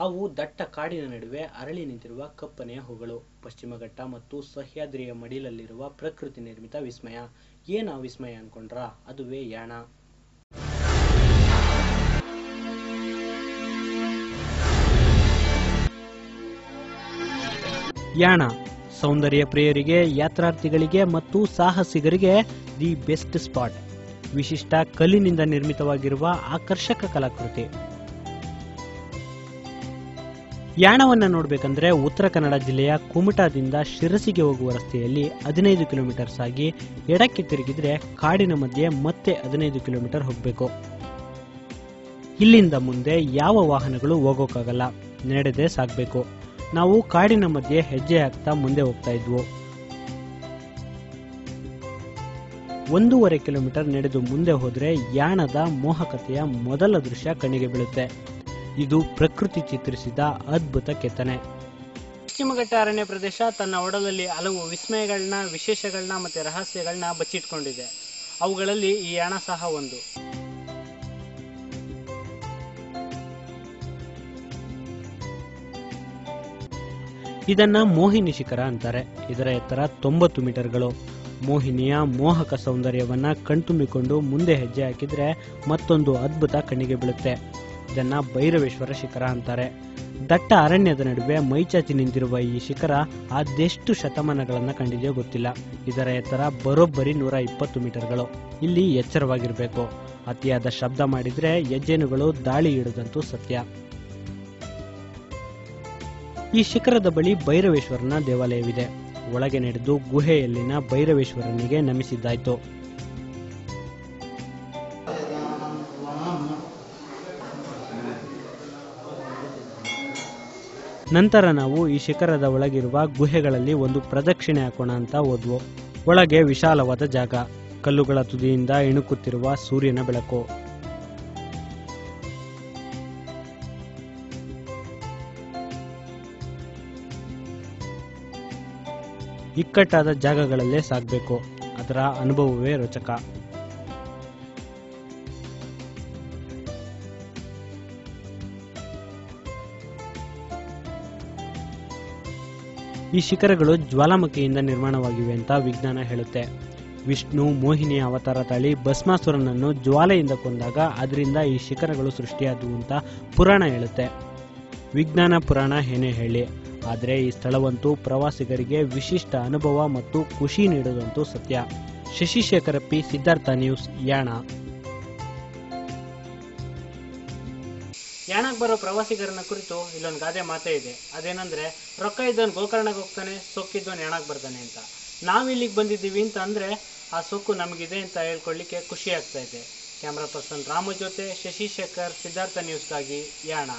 ಅವು ದಟ್ಟ ಕಾಡಿನ ನಡುವೆ ಅರಳಿ ನಿಂತಿರುವ ಕಪ್ಪನೆಯ ಹೂಗಳು. ಪಶ್ಚಿಮ ಘಟ್ಟ ಮತ್ತು ಸಹ್ಯಾದ್ರಿಯ ಮಡಿಲಲ್ಲಿರುವ ಪ್ರಕೃತಿ ನಿರ್ಮಿತ ವಿಸ್ಮಯ. ಏನು ವಿಸ್ಮಯ ಅನ್ಕೊಂಡ್ರಾ? ಅದುವೇ ಯಾಣ. ಯಾಣ ಸೌಂದರ್ಯ ಪ್ರಿಯರಿಗೆ, ಯಾತ್ರಾರ್ಥಿಗಳಿಗೆ ಮತ್ತು ಸಾಹಸಿಗರಿಗೆ ದಿ ಬೆಸ್ಟ್ ಸ್ಪಾಟ್. ವಿಶಿಷ್ಟ ಕಲ್ಲಿನಿಂದ ನಿರ್ಮಿತವಾಗಿರುವ ಆಕರ್ಷಕ ಕಲಾಕೃತಿ. ಯಾಣವನ್ನ ನೋಡ್ಬೇಕಂದ್ರೆ ಉತ್ತರ ಕನ್ನಡ ಜಿಲ್ಲೆಯ ಕುಮಟಾದಿಂದ ಶಿರಸಿಗೆ ಹೋಗುವ ರಸ್ತೆಯಲ್ಲಿ 15 ಕಿಲೋಮೀಟರ್ ಸಾಗಿ ಎಡಕ್ಕೆ ತಿರುಗಿದ್ರೆ ಕಾಡಿನ ಮಧ್ಯೆ ಮತ್ತೆ 15 ಕಿಲೋಮೀಟರ್ ಹೋಗ್ಬೇಕು. ಇಲ್ಲಿಂದ ಮುಂದೆ ಯಾವ ವಾಹನಗಳು ಹೋಗೋಕ್ಕಾಗಲ್ಲ, ನಡೆದೇ ಸಾಗ್ಬೇಕು. ನಾವು ಕಾಡಿನ ಮಧ್ಯೆ ಹೆಜ್ಜೆ ಹಾಕ್ತಾ ಮುಂದೆ ಹೋಗ್ತಾ ಇದ್ವು. 1.5 ಕಿಲೋಮೀಟರ್ ನಡೆದು ಮುಂದೆ ಹೋದ್ರೆ ಯಾಣದ ಮೋಹಕತೆಯ ಮೊದಲ ದೃಶ್ಯ ಕಣ್ಣಿಗೆ ಬೀಳುತ್ತೆ. ಇದು ಪ್ರಕೃತಿ ಚಿತ್ರಿಸಿದ ಅದ್ಭುತ ಕೆತ್ತನೆ. ಪಶ್ಚಿಮಘಟ್ಟ ಅರಣ್ಯ ಪ್ರದೇಶ ತನ್ನ ಒಡಲಲ್ಲಿ ಹಲವು ವಿಸ್ಮಯಗಳನ್ನ, ವಿಶೇಷಗಳನ್ನ ಮತ್ತೆ ರಹಸ್ಯಗಳನ್ನ ಬಚ್ಚಿಟ್ಕೊಂಡಿದೆ. ಅವುಗಳಲ್ಲಿ ಈ ಯಾಣ ಸಹ ಒಂದು. ಇದನ್ನ ಮೋಹಿನಿ ಶಿಖರ ಅಂತಾರೆ. ಇದರ ಎತ್ತರ 90 ಮೀಟರ್ಗಳು. ಮೋಹಿನಿಯ ಮೋಹಕ ಸೌಂದರ್ಯವನ್ನ ಕಣ್ತುಂಬಿಕೊಂಡು ಮುಂದೆ ಹೆಜ್ಜೆ ಹಾಕಿದ್ರೆ ಮತ್ತೊಂದು ಅದ್ಭುತ ಕಣ್ಣಿಗೆ ಬೀಳುತ್ತೆ. ಇದನ್ನ ಭೈರವೇಶ್ವರ ಶಿಖರ ಅಂತಾರೆ. ದಟ್ಟ ಅರಣ್ಯದ ನಡುವೆ ಮೈಚಾಚಿ ನಿಂತಿರುವ ಈ ಶಿಖರ ಅದೆಷ್ಟು ಶತಮಾನಗಳನ್ನ ಕಂಡಿದೆಯೋ ಗೊತ್ತಿಲ್ಲ. ಇದರ ಎತ್ತರ ಬರೋಬ್ಬರಿ 120 ಮೀಟರ್ಗಳು. ಇಲ್ಲಿ ಎಚ್ಚರವಾಗಿರ್ಬೇಕು. ಅತಿಯಾದ ಶಬ್ದ ಮಾಡಿದ್ರೆ ಹೆಜ್ಜೆನುಗಳು ದಾಳಿ ಇಡುದಂತೂ ಸತ್ಯ. ಈ ಶಿಖರದ ಬಳಿ ಭೈರವೇಶ್ವರನ ದೇವಾಲಯವಿದೆ. ಒಳಗೆ ನಡೆದು ಗುಹೆಯಲ್ಲಿನ ಭೈರವೇಶ್ವರನಿಗೆ ನಮಿಸಿದ್ದಾಯ್ತು. ನಂತರ ನಾವು ಈ ಶಿಖರದ ಒಳಗಿರುವ ಗುಹೆಗಳಲ್ಲಿ ಒಂದು ಪ್ರದಕ್ಷಿಣೆ ಹಾಕೋಣ ಅಂತ ಹೋದ್ವು. ಒಳಗೆ ವಿಶಾಲವಾದ ಜಾಗ, ಕಲ್ಲುಗಳ ತುದಿಯಿಂದ ಇಣುಕುತ್ತಿರುವ ಸೂರ್ಯನ ಬೆಳಕು. ಇಕ್ಕಟ್ಟಾದ ಜಾಗಗಳಲ್ಲೇ ಸಾಗಬೇಕು. ಅದರ ಅನುಭವವೇ ರೋಚಕ. ಈ ಶಿಖರಗಳು ಜ್ವಾಲಾಮುಖಿಯಿಂದ ನಿರ್ಮಾಣವಾಗಿವೆ ಅಂತ ವಿಜ್ಞಾನ ಹೇಳುತ್ತೆ. ವಿಷ್ಣು ಮೋಹಿನಿಯ ಅವತಾರ ತಾಳಿ ಭಸ್ಮಾಸುರನನ್ನು ಜ್ವಾಲೆಯಿಂದ ಕೊಂದಾಗ ಅದರಿಂದ ಈ ಶಿಖರಗಳು ಸೃಷ್ಟಿಯಾದವು ಅಂತ ಪುರಾಣ ಹೇಳುತ್ತೆ. ವಿಜ್ಞಾನ ಪುರಾಣ ಏನೇ ಹೇಳಿ, ಆದರೆ ಈ ಸ್ಥಳವಂತೂ ಪ್ರವಾಸಿಗರಿಗೆ ವಿಶಿಷ್ಟ ಅನುಭವ ಮತ್ತು ಖುಷಿ ನೀಡುವುದಂತೂ ಸತ್ಯ. Shashishekhara P, Siddhartha news, Yana. ಯಾಣಕ್ಕೆ ಬರೋ ಪ್ರವಾಸಿಗರನ್ನ ಕುರಿತು ಇಲ್ಲೊಂದು ಗಾದೆ ಮಾತೇ ಇದೆ. ಅದೇನಂದ್ರೆ, ರೊಕ್ಕ ಇದ್ದವನು ಗೋಕರ್ಣಕ್ಕೆ ಹೋಗ್ತಾನೆ, ಸೊಕ್ಕಿದ್ದವನು ಯಾಣಕ್ಕೆ ಬರ್ತಾನೆ ಅಂತ. ನಾವಿಲ್ಲಿಗೆ ಬಂದಿದ್ದೀವಿ ಅಂತ ಅಂದ್ರೆ ಆ ಸೊಕ್ಕು ನಮಗಿದೆ ಅಂತ ಹೇಳ್ಕೊಳ್ಳಿಕ್ಕೆ ಖುಷಿ ಆಗ್ತಾ ಇದೆ. ಕ್ಯಾಮ್ರಾ ಪರ್ಸನ್ ರಾಮು ಜೊತೆ ಶಶಿಶೇಖರ್, ಸಿದ್ಧಾರ್ಥ ನ್ಯೂಸ್ಗಾಗಿ, ಯಾಣ.